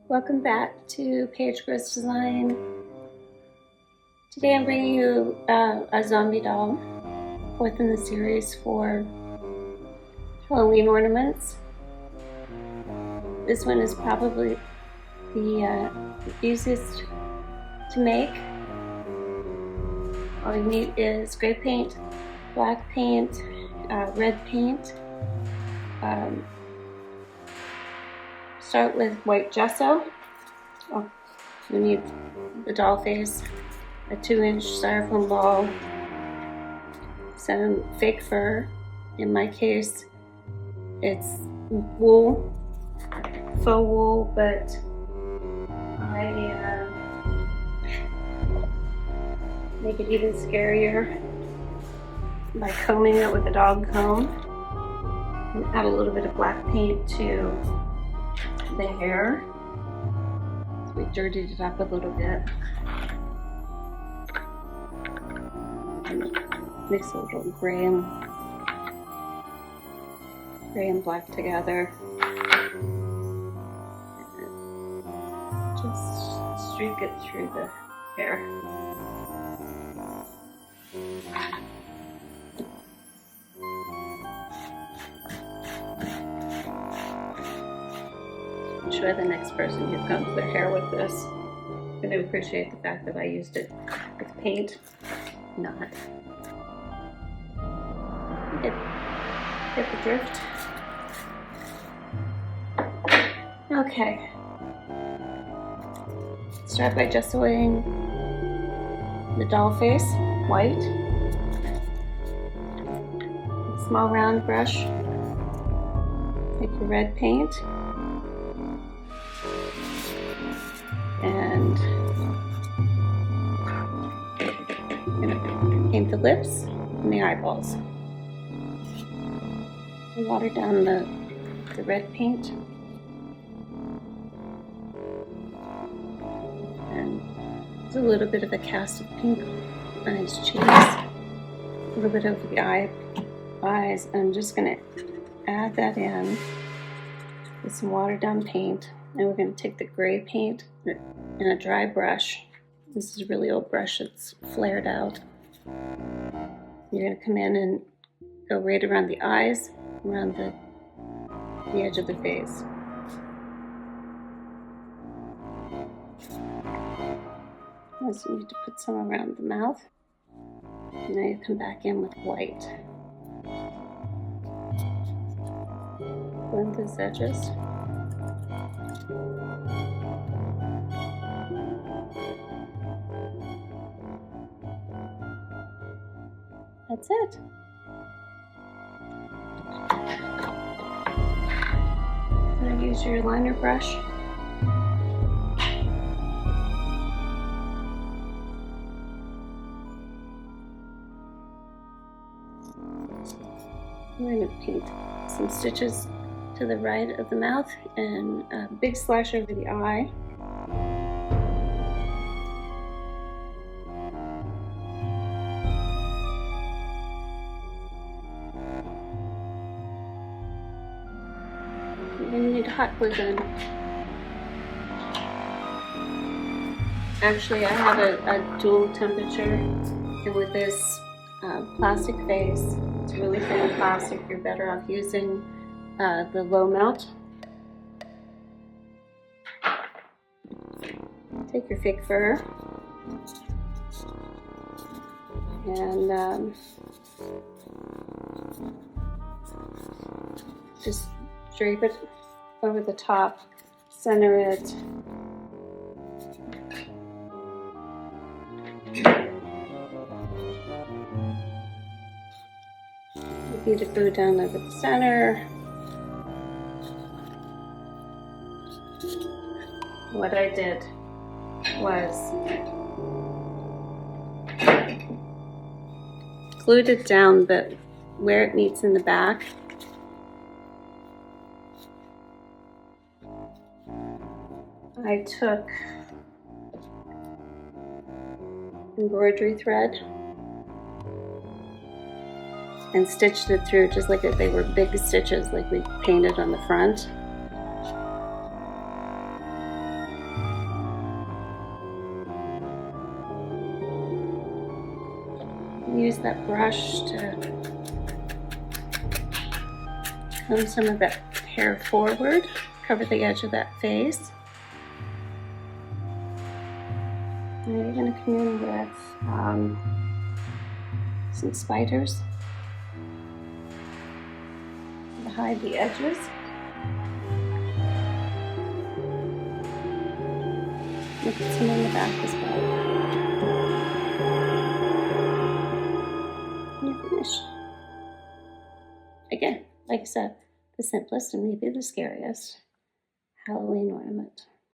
Welcome back to Paige Gross Design. Today I'm bringing you a zombie doll, fourth in the series for Halloween ornaments. This one is probably the easiest to make. All you need is gray paint, black paint, red paint. Start with white gesso. You need the doll face, a 2-inch styrofoam ball, some fake fur. In my case, it's wool, faux wool, but I make it even scarier by combing it with a dog comb and add a little bit of black paint to the hair. So we dirtied it up a little bit. And mix a little gray and black together. And just streak it through the hair. I'm sure the next person who comes their hair with this is going to appreciate the fact that I used it with paint, not. Get the drift. Okay. Start by gessoing the doll face, white. Small round brush. Take your red paint. And I'm gonna paint the lips and the eyeballs. Water down the red paint. And there's a little bit of a cast of pink on his cheeks. A little bit of the eyes. I'm just gonna add that in with some watered down paint. And we're going to take the gray paint and a dry brush. This is a really old brush that's flared out. You're going to come in and go right around the eyes, around the edge of the face. Also need to put some around the mouth. And now you come back in with white. Blend those edges. That's it. Now use your liner brush. I'm going to paint some stitches to the right of the mouth and a big slash over the eye. You need hot glue gun. Actually, I have a dual temperature, and with this plastic face, it's really thin plastic, you're better off using the low melt. Take your fake fur and just drape it over the top, center it. Beat it glue down over the center. What I did was glued it down, but where it meets in the back, I took embroidery thread and stitched it through just like if they were big stitches like we painted on the front. use that brush to comb some of that hair forward, cover the edge of that face. Now you're going to come in with some spiders to hide the edges. And put some on the back as well. And you're finished. Again, like I said, the simplest and maybe the scariest Halloween ornament.